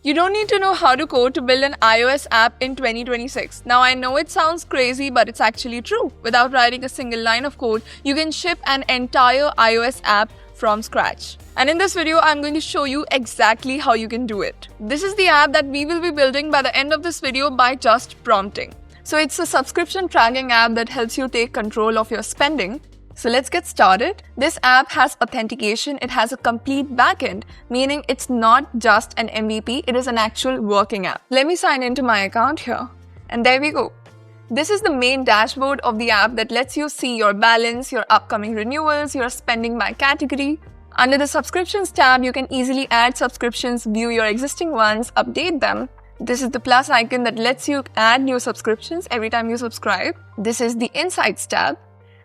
You don't need to know how to code to build an iOS app in 2026. Now I know it sounds crazy, but it's actually true. Without writing a single line of code, you can ship an entire iOS app from scratch. And in this video, I'm going to show you exactly how you can do it. This is the app that we will be building by the end of this video by just prompting. So it's a subscription tracking app that helps you take control of your spending. So let's get started. This app has authentication. It has a complete backend, meaning it's not just an MVP, it is an actual working app. Let me sign into my account here. And there we go. This is the main dashboard of the app that lets you see your balance, your upcoming renewals, your spending by category. Under the subscriptions tab, you can easily add subscriptions, view your existing ones, update them. This is the plus icon that lets you add new subscriptions every time you subscribe. This is the Insights tab.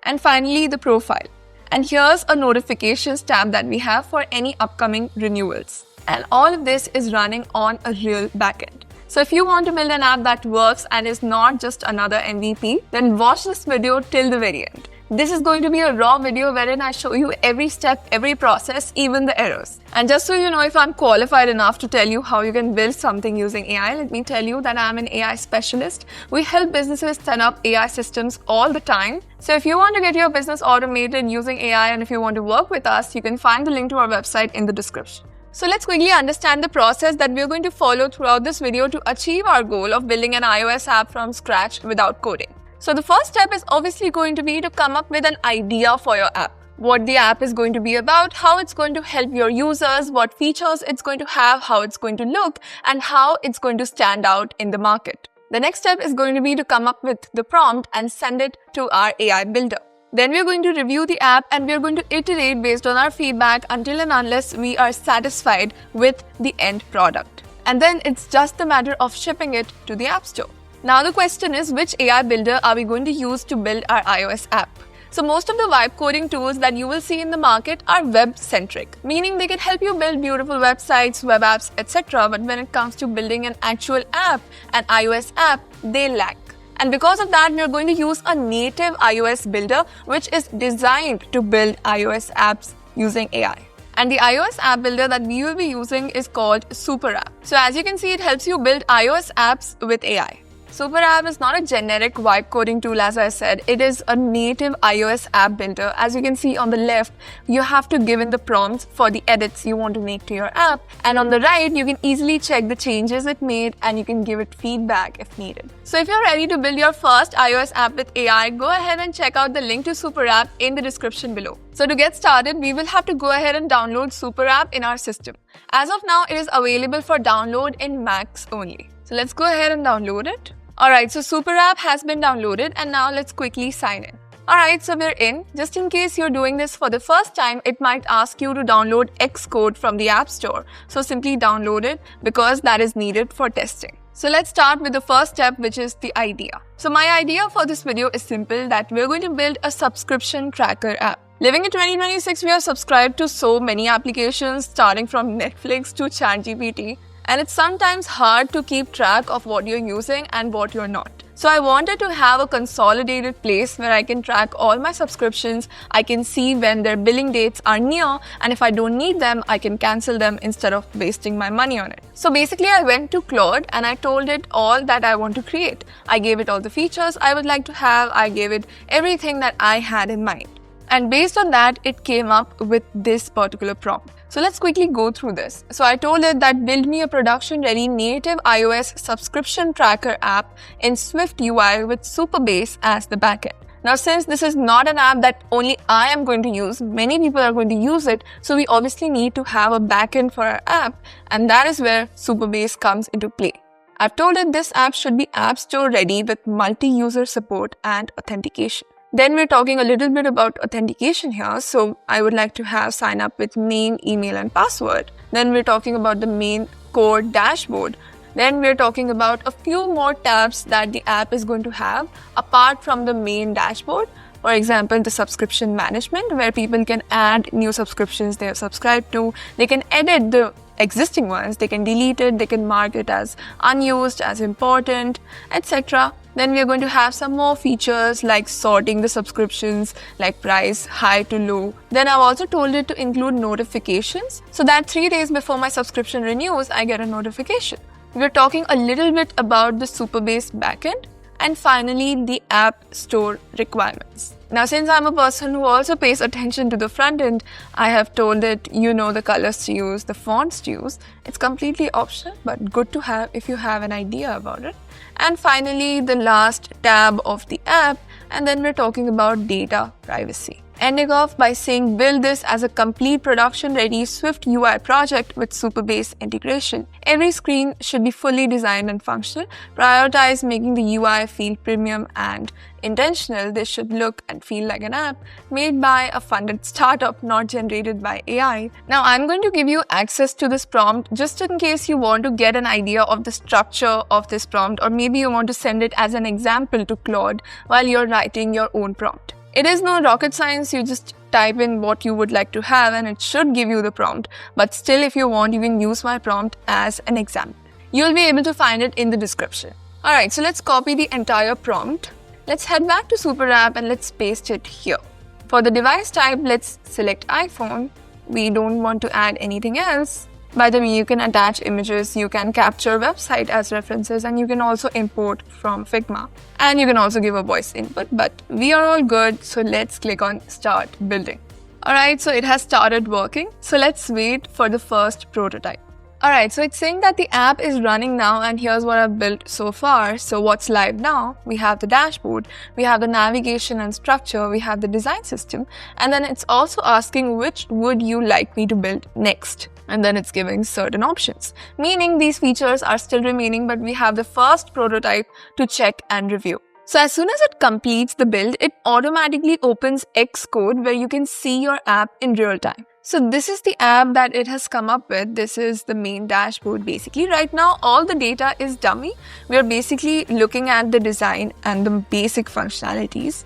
And finally, the profile. And here's a notifications tab that we have for any upcoming renewals. And all of this is running on a real backend. So if you want to build an app that works and is not just another MVP, then watch this video till the very end. This is going to be a raw video wherein I show you every step, every process, even the errors. And just so you know if I'm qualified enough to tell you how you can build something using AI, let me tell you that I'm an AI specialist. We help businesses set up AI systems all the time. So if you want to get your business automated using AI and if you want to work with us, you can find the link to our website in the description. So let's quickly understand the process that we're going to follow throughout this video to achieve our goal of building an iOS app from scratch without coding. So the first step is obviously going to be to come up with an idea for your app. What the app is going to be about, how it's going to help your users, what features it's going to have, how it's going to look, and how it's going to stand out in the market. The next step is going to be to come up with the prompt and send it to our AI builder. Then we're going to review the app and we're going to iterate based on our feedback until and unless we are satisfied with the end product. And then it's just a matter of shipping it to the App Store. Now the question is, which AI builder are we going to use to build our iOS app? So most of the vibe coding tools that you will see in the market are web-centric, meaning they can help you build beautiful websites, web apps, etc. But when it comes to building an actual app, an iOS app, they lack. And because of that, we are going to use a native iOS builder, which is designed to build iOS apps using AI. And the iOS app builder that we will be using is called Superapp. So as you can see, it helps you build iOS apps with AI. Superapp is not a generic vibe coding tool, as I said. It is a native iOS app builder. As you can see on the left, you have to give in the prompts for the edits you want to make to your app. And on the right, you can easily check the changes it made and you can give it feedback if needed. So if you're ready to build your first iOS app with AI, go ahead and check out the link to Superapp in the description below. So to get started, we will have to go ahead and download Superapp in our system. As of now, it is available for download in Macs only. So let's go ahead and download it. Alright, so Superapp has been downloaded and now let's quickly sign in. Alright, so we're in. Just in case you're doing this for the first time, it might ask you to download Xcode from the App Store. So simply download it because that is needed for testing. So let's start with the first step, which is the idea. So my idea for this video is simple, that we're going to build a subscription tracker app. Living in 2026, we are subscribed to so many applications starting from Netflix to ChatGPT. And it's sometimes hard to keep track of what you're using and what you're not. So I wanted to have a consolidated place where I can track all my subscriptions. I can see when their billing dates are near, and if I don't need them, I can cancel them instead of wasting my money on it. So basically, I went to Claude and I told it all that I want to create. I gave it all the features I would like to have. I gave it everything that I had in mind. And based on that, it came up with this particular prompt. So let's quickly go through this. So I told it that build me a production-ready native iOS subscription tracker app in Swift UI with Supabase as the backend. Now, since this is not an app that only I am going to use, many people are going to use it, so we obviously need to have a backend for our app, and that is where Supabase comes into play. I've told it this app should be App Store ready with multi-user support and authentication. Then we're talking a little bit about authentication here. So I would like to have sign up with main, email, and password. Then we're talking about the main core dashboard. Then we're talking about a few more tabs that the app is going to have apart from the main dashboard. For example, the subscription management, where people can add new subscriptions they have subscribed to. They can edit the existing ones. They can delete it. They can mark it as unused, as important, etc. Then we are going to have some more features like sorting the subscriptions, like price, high to low. Then I've also told it to include notifications so that 3 days before my subscription renews, I get a notification. We're talking a little bit about the Supabase backend, and finally the app store requirements. Now, since I'm a person who also pays attention to the front end, I have told it, the colors to use, the fonts to use. It's completely optional, but good to have if you have an idea about it. And finally, the last tab of the app, and then we're talking about data privacy. Ending off by saying build this as a complete production-ready Swift UI project with Supabase integration. Every screen should be fully designed and functional. Prioritize making the UI feel premium and intentional. This should look and feel like an app made by a funded startup, not generated by AI. Now, I'm going to give you access to this prompt just in case you want to get an idea of the structure of this prompt, or maybe you want to send it as an example to Claude while you're writing your own prompt. It is no rocket science, you just type in what you would like to have and it should give you the prompt. But still, if you want, you can use my prompt as an example. You'll be able to find it in the description. Alright, so let's copy the entire prompt. Let's head back to Superapp and let's paste it here. For the device type, let's select iPhone. We don't want to add anything else. By the way, you can attach images, you can capture website as references, and you can also import from Figma. And you can also give a voice input, but we are all good, so let's click on Start Building. Alright, so it has started working. So let's wait for the first prototype. Alright, so it's saying that the app is running now, and here's what I've built so far. So what's live now? We have the dashboard, we have the navigation and structure, we have the design system, and then it's also asking which would you like me to build next. And then it's giving certain options, meaning these features are still remaining, but we have the first prototype to check and review. So as soon as it completes the build, it automatically opens Xcode where you can see your app in real time. So this is the app that it has come up with. This is the main dashboard basically. Right now, all the data is dummy. We are basically looking at the design and the basic functionalities.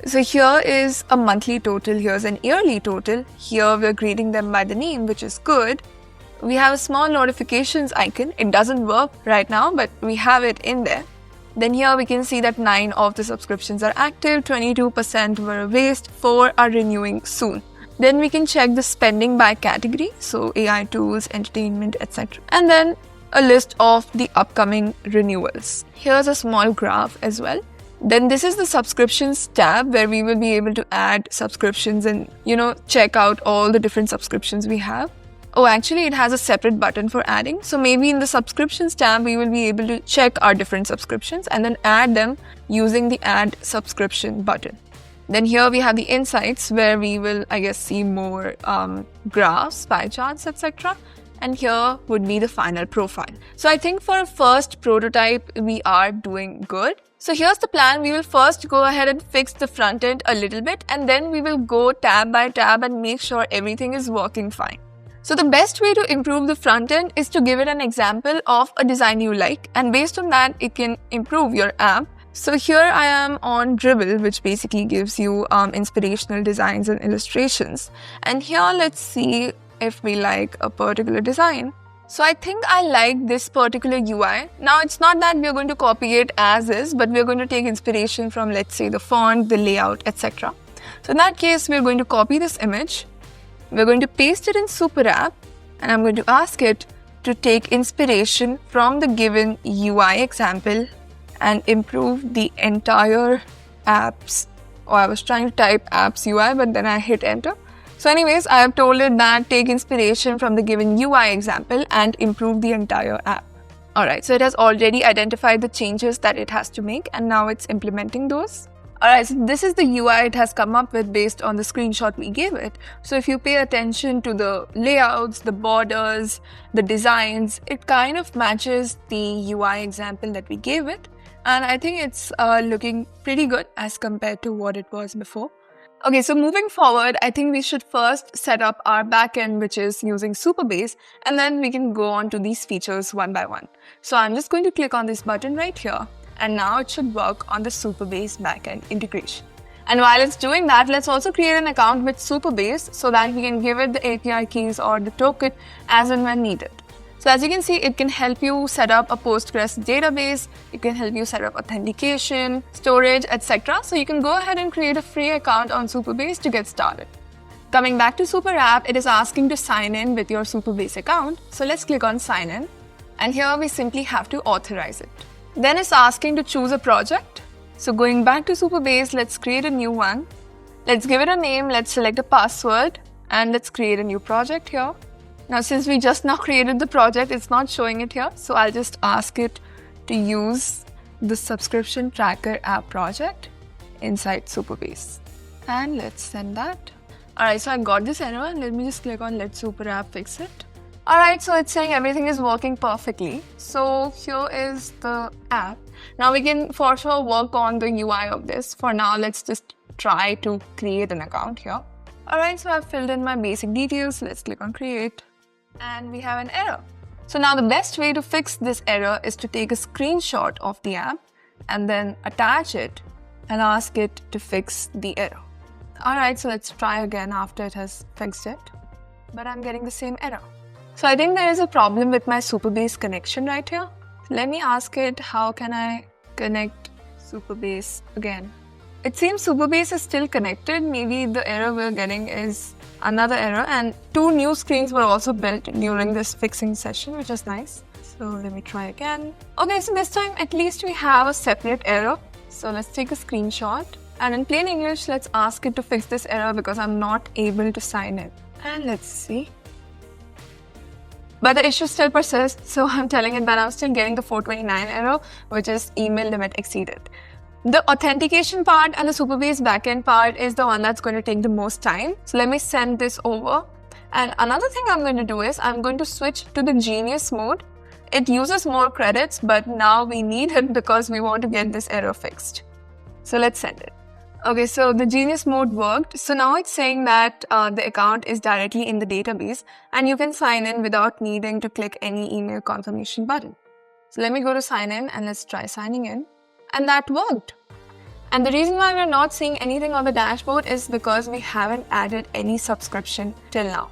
So here is a monthly total, here's an yearly total. Here we're grading them by the name, which is good. We have a small notifications icon. It doesn't work right now, but we have it in there. Then here we can see that 9 of the subscriptions are active, 22% were a waste, 4 are renewing soon. Then we can check the spending by category, so AI tools, entertainment, etc. And then a list of the upcoming renewals. Here's a small graph as well. Then this is the subscriptions tab where we will be able to add subscriptions and, check out all the different subscriptions we have. Oh, actually it has a separate button for adding. So maybe in the subscriptions tab, we will be able to check our different subscriptions and then add them using the add subscription button. Then here we have the insights where we will, see more graphs, pie charts, etc. And here would be the final profile. So I think for a first prototype, we are doing good. So here's the plan. We will first go ahead and fix the front end a little bit, and then we will go tab by tab and make sure everything is working fine. So the best way to improve the front end is to give it an example of a design you like, and based on that, it can improve your app. So here I am on Dribble, which basically gives you inspirational designs and illustrations. And here let's see if we like a particular design. So I think I like this particular UI. Now it's not that we're going to copy it as is, but we're going to take inspiration from, let's say, the font, the layout, etc. So in that case, we're going to copy this image. We're going to paste it in Superapp, and I'm going to ask it to take inspiration from the given UI example and improve the entire apps. Oh, I was trying to type apps UI, but then I hit enter. So anyways, I have told it that take inspiration from the given UI example and improve the entire app. Alright, so it has already identified the changes that it has to make, and now it's implementing those. Alright, so this is the UI it has come up with based on the screenshot we gave it. So if you pay attention to the layouts, the borders, the designs, it kind of matches the UI example that we gave it. And I think it's looking pretty good as compared to what it was before. Okay, so moving forward, I think we should first set up our backend, which is using Supabase, and then we can go on to these features one by one. So I'm just going to click on this button right here, and now it should work on the Supabase backend integration. And while it's doing that, let's also create an account with Supabase so that we can give it the API keys or the token as and when needed. So as you can see, it can help you set up a Postgres database, it can help you set up authentication, storage, etc. So you can go ahead and create a free account on Supabase to get started. Coming back to Superapp, it is asking to sign in with your Supabase account. So let's click on sign in. And here we simply have to authorize it. Then it's asking to choose a project. So going back to Supabase, let's create a new one. Let's give it a name, let's select a password, and let's create a new project here. Now, since we just now created the project, it's not showing it here. So I'll just ask it to use the subscription tracker app project inside Supabase. And let's send that. Alright, so I got this error. Let me just click on let Superapp fix it. Alright, so it's saying everything is working perfectly. So here is the app. Now we can for sure work on the UI of this. For now, let's just try to create an account here. Alright, so I've filled in my basic details. Let's click on create. And we have an error. So now the best way to fix this error is to take a screenshot of the app and then attach it and ask it to fix the error. Alright, so let's try again after it has fixed it. But I'm getting the same error. So I think there is a problem with my Supabase connection right here. So let me ask it, how can I connect Supabase again? It seems Supabase is still connected. Maybe the error we're getting is another error, and 2 new screens were also built during this fixing session, which is nice. So let me try again. Okay, so this time at least we have a separate error. So let's take a screenshot, and in plain English, let's ask it to fix this error because I'm not able to sign in. And let's see. But the issue still persists, so I'm telling it that I'm still getting the 429 error, which is email limit exceeded. The authentication part and the Supabase backend part is the one that's going to take the most time. So let me send this over. And another thing I'm going to do is I'm going to switch to the Genius mode. It uses more credits, but now we need it because we want to get this error fixed. So let's send it. Okay, so the Genius mode worked. So now it's saying that the account is directly in the database and you can sign in without needing to click any email confirmation button. So let me go to sign in and let's try signing in. And that worked. And the reason why we're not seeing anything on the dashboard is because we haven't added any subscription till now.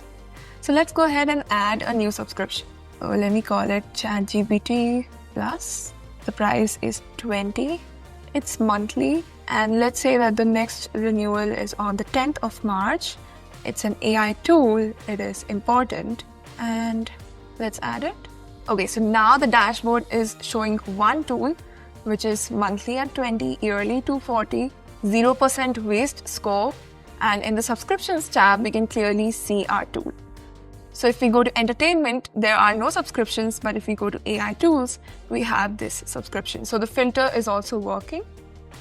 So let's go ahead and add a new subscription. So let me call it ChatGPT Plus. The price is 20. It's monthly. And let's say that the next renewal is on the 10th of March. It's an AI tool. It is important. And let's add it. Okay, so now the dashboard is showing one tool, which is monthly at 20, yearly 240, 0% waste score. And in the subscriptions tab, we can clearly see our tool. So if we go to entertainment, there are no subscriptions, but if we go to AI tools, we have this subscription. So the filter is also working.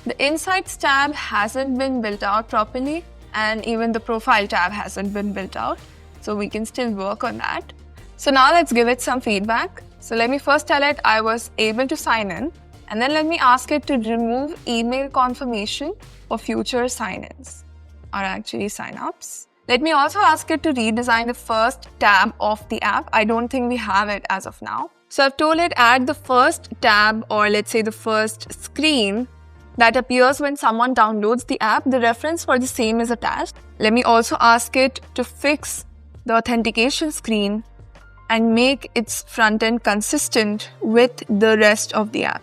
The Insights tab hasn't been built out properly, and even the Profile tab hasn't been built out. So we can still work on that. So now let's give it some feedback. So let me first tell it I was able to sign in, and then let me ask it to remove email confirmation for future sign-ins, or actually sign-ups. Let me also ask it to redesign the first tab of the app. I don't think we have it as of now. So I've told it add the first tab, or let's say the first screen that appears when someone downloads the app. The reference for the same is attached. Let me also ask it to fix the authentication screen and make its front end consistent with the rest of the app.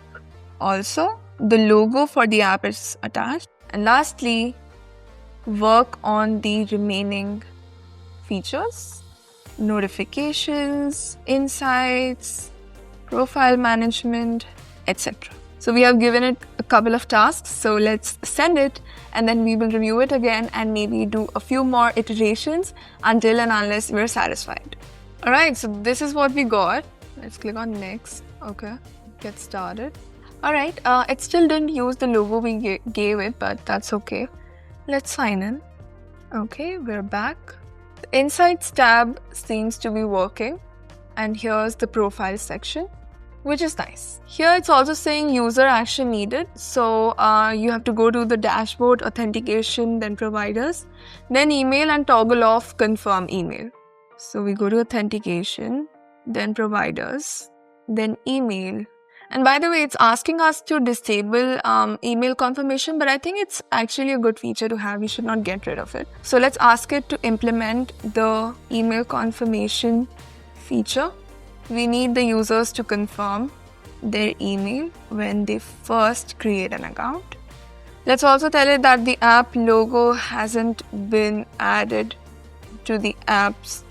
Also, the logo for the app is attached. And lastly, work on the remaining features, notifications, insights, profile management, etc. So we have given it a couple of tasks. So let's send it and then we will review it again and maybe do a few more iterations until and unless we're satisfied. Alright, so this is what we got. Let's click on next. Okay, get started. Alright, it still didn't use the logo we gave it, but that's okay. Let's sign in. Okay, we're back. The Insights tab seems to be working. And here's the profile section, which is nice. Here it's also saying user action needed. So you have to go to the dashboard, authentication, then providers, then email and toggle off confirm email. So we go to authentication, then providers, then email. And by the way, it's asking us to disable email confirmation, but I think it's actually a good feature to have. We should not get rid of it. So let's ask it to implement the email confirmation feature. we need the users to confirm their email when they first create an account. Let's also tell it that the app logo hasn't been added to the app's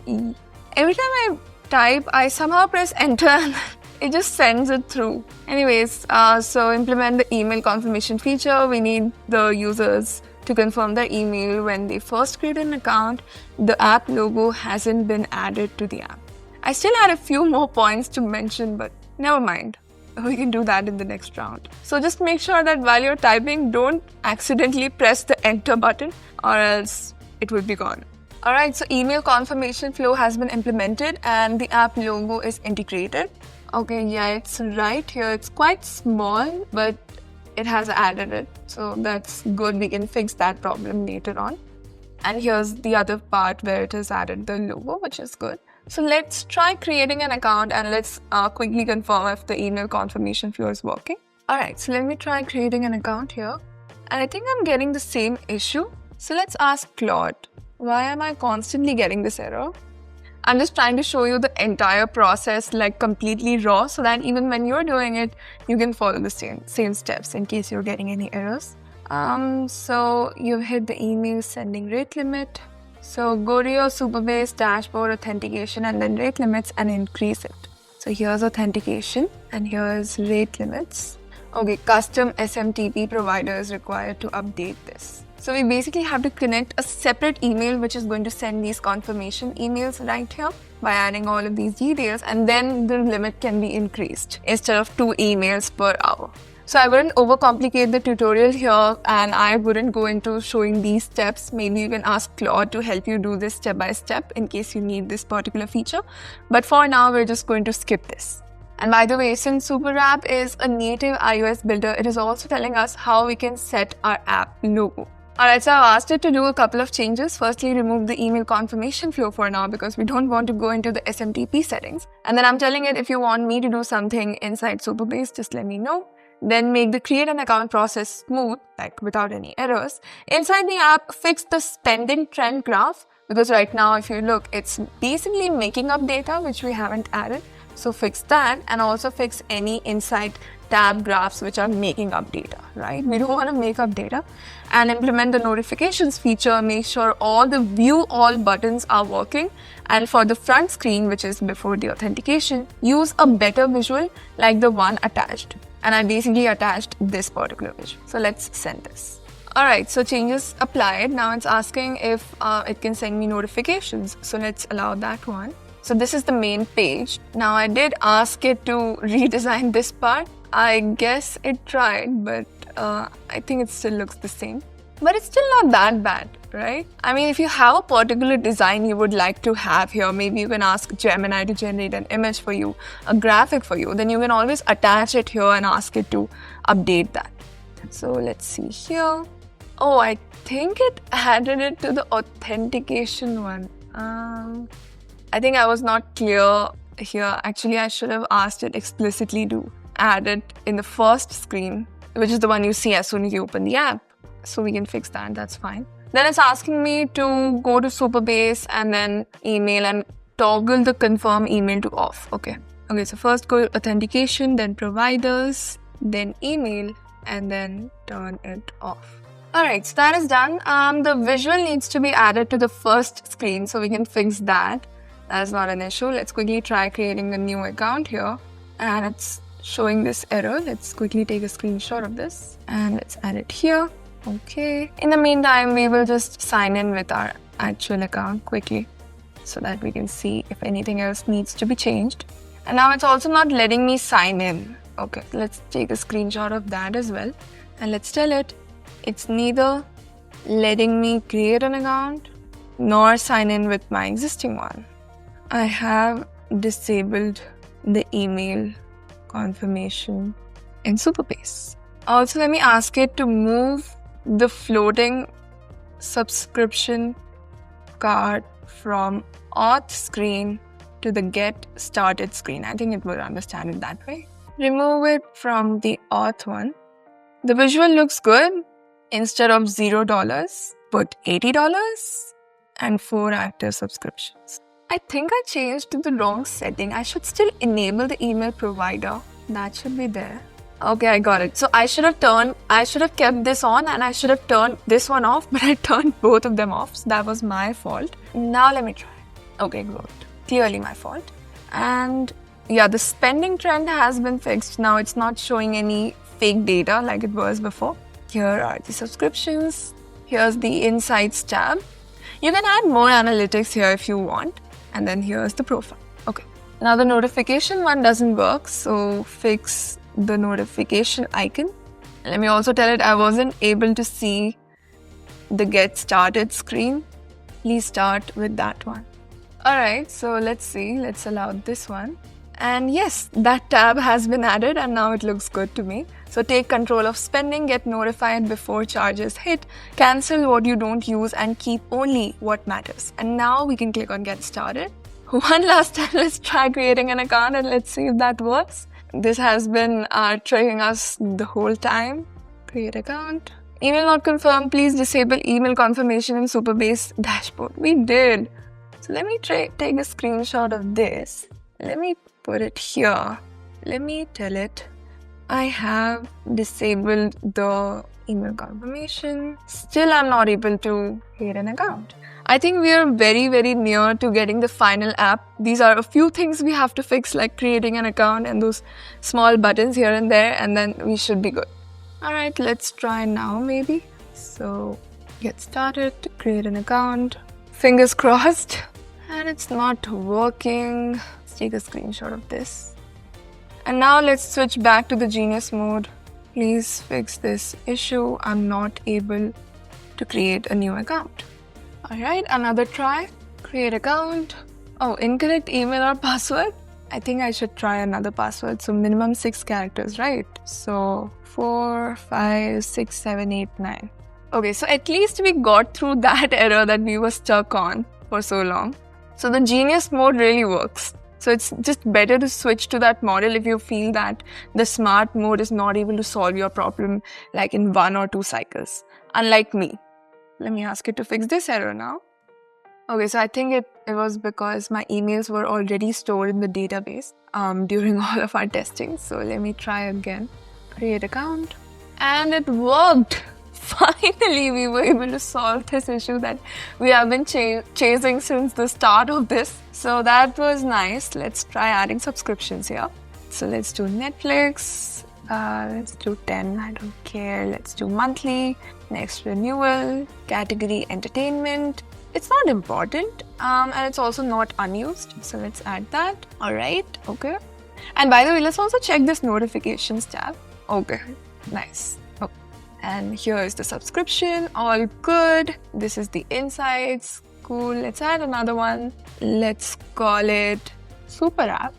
Every time I type, I somehow press enter and it just sends it through. Anyways, so implement the email confirmation feature. We need the users to confirm their email when they first create an account. The app logo hasn't been added to the app. I still had a few more points to mention, but never mind. We can do that in the next round. So just make sure that while you're typing, don't accidentally press the enter button or else it will be gone. Alright, so email confirmation flow has been implemented and the app logo is integrated. Okay, yeah, it's right here. It's quite small, but it has added it. So that's good. We can fix that problem later on. And here's the other part where it has added the logo, which is good. So let's try creating an account and let's quickly confirm if the email confirmation flow is working. Alright, so let me try creating an account here. And I think I'm getting the same issue. So let's ask Claude, why am I constantly getting this error? I'm just trying to show you the entire process like completely raw so that even when you're doing it, you can follow the same steps in case you're getting any errors. So you've hit the email sending rate limit. So go to your Supabase dashboard authentication and then rate limits and increase it. So here's authentication and here's rate limits. Okay, custom SMTP provider is required to update this. So we basically have to connect a separate email which is going to send these confirmation emails right here by adding all of these details, and then the limit can be increased instead of 2 emails per hour. So I wouldn't overcomplicate the tutorial here and I wouldn't go into showing these steps. Maybe you can ask Claude to help you do this step by step in case you need this particular feature. But for now, we're just going to skip this. And by the way, since Superapp is a native iOS builder, it is also telling us how we can set our app logo. Alright, so I've asked it to do a couple of changes. Firstly, remove the email confirmation flow for now because we don't want to go into the SMTP settings. And then I'm telling it if you want me to do something inside Supabase, just let me know. Then make the create an account process smooth, like without any errors. Inside the app, fix the spending trend graph because right now, if you look, it's basically making up data which we haven't added. So fix that and also fix any inside tab graphs which are making up data, right? We don't want to make up data. And implement the notifications feature, make sure all the view all buttons are working. And for the front screen, which is before the authentication, use a better visual like the one attached. And I basically attached this particular visual. So let's send this. Alright, so changes applied. Now it's asking if it can send me notifications. So let's allow that one. So this is the main page. Now I did ask it to redesign this part. I guess it tried, but I think it still looks the same. But it's still not that bad, right? I mean, if you have a particular design you would like to have here, maybe you can ask Gemini to generate an image for you, a graphic for you, then you can always attach it here and ask it to update that. So let's see here. Oh, I think it added it to the authentication one. I think I was not clear here. Actually, I should have asked it explicitly to add it in the first screen, which is the one you see as soon as you open the app. So we can fix that, that's fine. Then it's asking me to go to Supabase and then email and toggle the confirm email to off. Okay, so first go to authentication, then providers, then email, and then turn it off. Alright, so that is done. The visual needs to be added to the first screen, so we can fix that. That's not an issue. Let's quickly try creating a new account here. And it's showing this error. Let's quickly take a screenshot of this and let's add it here. Okay. In the meantime, we will just sign in with our actual account quickly so that we can see if anything else needs to be changed. And now it's also not letting me sign in. Okay, let's take a screenshot of that as well. And let's tell it, it's neither letting me create an account nor sign in with my existing one. I have disabled the email confirmation in Supabase. Also, let me ask it to move the floating subscription card from auth screen to the get started screen. I think it will understand it that way. Remove it from the auth one. The visual looks good. Instead of $0, put $80 and 4 active subscriptions. I think I changed to the wrong setting. I should still enable the email provider. That should be there. Okay, I got it. So I should have kept this on and I should have turned this one off, but I turned both of them off. So that was my fault. Now let me try. Okay, good. Clearly my fault. And yeah, the spending trend has been fixed. Now it's not showing any fake data like it was before. Here are the subscriptions. Here's the Insights tab. You can add more analytics here if you want. And then here's the profile. Okay. Now the notification one doesn't work. So fix the notification icon. Let me also tell it I wasn't able to see the get started screen. Please start with that one. Alright, so let's see. Let's allow this one. And yes, that tab has been added and now it looks good to me. So take control of spending, get notified before charges hit, cancel what you don't use and keep only what matters. And now we can click on get started. One last time, let's try creating an account and let's see if that works. This has been tricking us the whole time. Create account. Email not confirmed. Please disable email confirmation in Supabase dashboard. We did. So let me take a screenshot of this. Let me put it here. Let me tell it I have disabled the email confirmation. Still, I'm not able to create an account. I think we are very, very near to getting the final app. These are a few things we have to fix, like creating an account and those small buttons here and there, and then we should be good. Alright, let's try now maybe. So, get started, create an account. Fingers crossed. And it's not working. Let's take a screenshot of this. And now let's switch back to the Genius mode. Please fix this issue. I'm not able to create a new account. Alright, another try. Create account. Oh, incorrect email or password. I think I should try another password. So minimum 6 characters, right? So 4, 5, 6, 7, 8, 9. Okay, so at least we got through that error that we were stuck on for so long. So the Genius mode really works. So it's just better to switch to that model if you feel that the smart mode is not able to solve your problem like in 1 or 2 cycles. Unlike me. Let me ask it to fix this error now. Okay, so I think it was because my emails were already stored in the database during all of our testing. So let me try again. Create account. And it worked! Finally, we were able to solve this issue that we have been chasing since the start of this. So that was nice. Let's try adding subscriptions here. So let's do Netflix. Let's do 10. I don't care. Let's do monthly. Next renewal. Category entertainment. It's not important and it's also not unused. So let's add that. Alright. Okay. And by the way, let's also check this notifications tab. Okay. Nice. And here is the subscription, all good. This is the insights, cool. Let's add another one. Let's call it Superapp.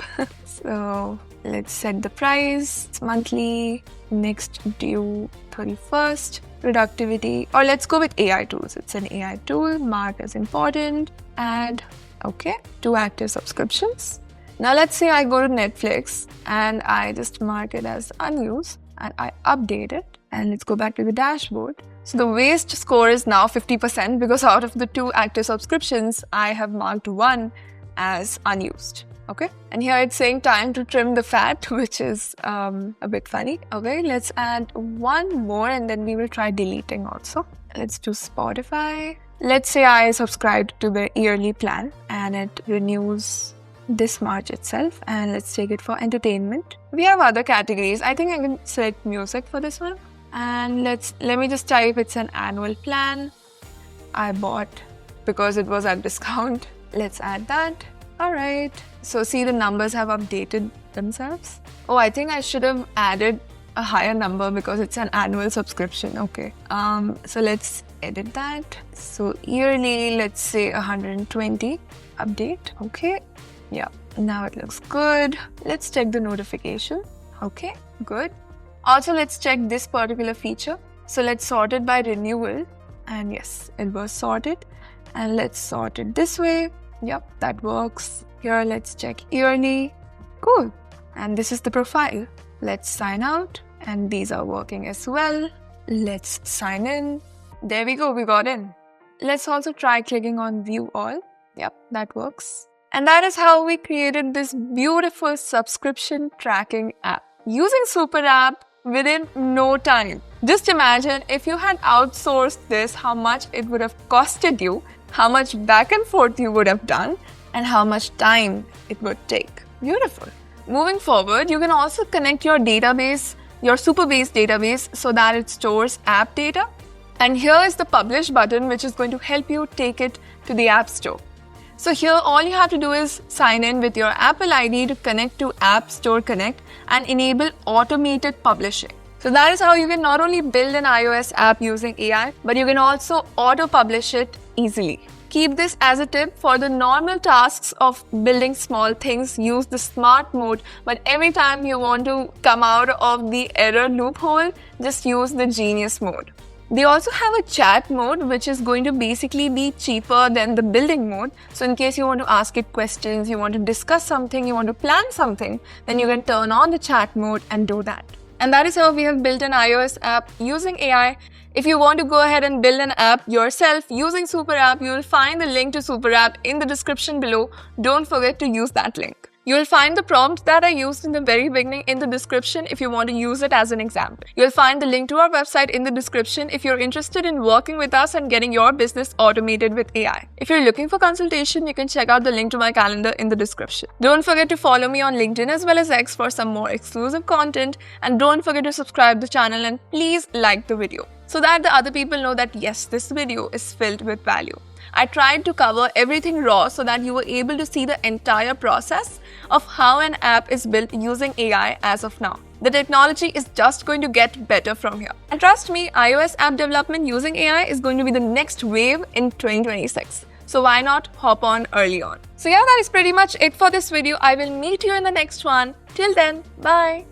So let's set the price, it's monthly, next due 31st, productivity, or let's go with AI tools. It's an AI tool, mark as important, add, okay, 2 active subscriptions. Now let's say I go to Netflix and I just mark it as unused and I update it. And let's go back to the dashboard. So the waste score is now 50% because out of the 2 active subscriptions, I have marked 1 as unused. Okay. And here it's saying time to trim the fat, which is a bit funny. Okay, let's add 1 more and then we will try deleting also. Let's do Spotify. Let's say I subscribed to the yearly plan and it renews this March itself. And let's take it for entertainment. We have other categories. I think I can select music for this one. And let me just type it's an annual plan. I bought because it was at discount. Let's add that. Alright. So see the numbers have updated themselves. Oh, I think I should have added a higher number because it's an annual subscription. Okay. So let's edit that. So yearly, let's say 120. Update. Okay. Yeah. Now it looks good. Let's check the notification. Okay. Good. Also, let's check this particular feature. So let's sort it by renewal. And yes, it was sorted. And let's sort it this way. Yep, that works. Here, let's check yearly. Cool. And this is the profile. Let's sign out. And these are working as well. Let's sign in. There we go, we got in. Let's also try clicking on view all. Yep, that works. And that is how we created this beautiful subscription tracking app using Superapp within no time. Just imagine if you had outsourced this, how much it would have costed you, how much back and forth you would have done, and how much time it would take. Beautiful. Moving forward, you can also connect your database, your Supabase database, so that it stores app data. And here is the publish button, which is going to help you take it to the App Store. So here all you have to do is sign in with your Apple ID to connect to App Store Connect and enable automated publishing. So that is how you can not only build an iOS app using AI, but you can also auto-publish it easily. Keep this as a tip. For the normal tasks of building small things, use the smart mode, but every time you want to come out of the error loophole, just use the genius mode. They also have a chat mode, which is going to basically be cheaper than the building mode. So in case you want to ask it questions, you want to discuss something, you want to plan something, then you can turn on the chat mode and do that. And that is how we have built an iOS app using AI. If you want to go ahead and build an app yourself using Superapp, you will find the link to Superapp in the description below. Don't forget to use that link. You will find the prompt that I used in the very beginning in the description if you want to use it as an example. You'll find the link to our website in the description if you're interested in working with us and getting your business automated with AI. If you're looking for consultation, you can check out the link to my calendar in the description. Don't forget to follow me on LinkedIn as well as X for some more exclusive content. And don't forget to subscribe to the channel and please like the video so that the other people know that yes, this video is filled with value. I tried to cover everything raw so that you were able to see the entire process of how an app is built using AI as of now. The technology is just going to get better from here. And trust me, iOS app development using AI is going to be the next wave in 2026. So why not hop on early on? So yeah, that is pretty much it for this video. I will meet you in the next one. Till then, bye.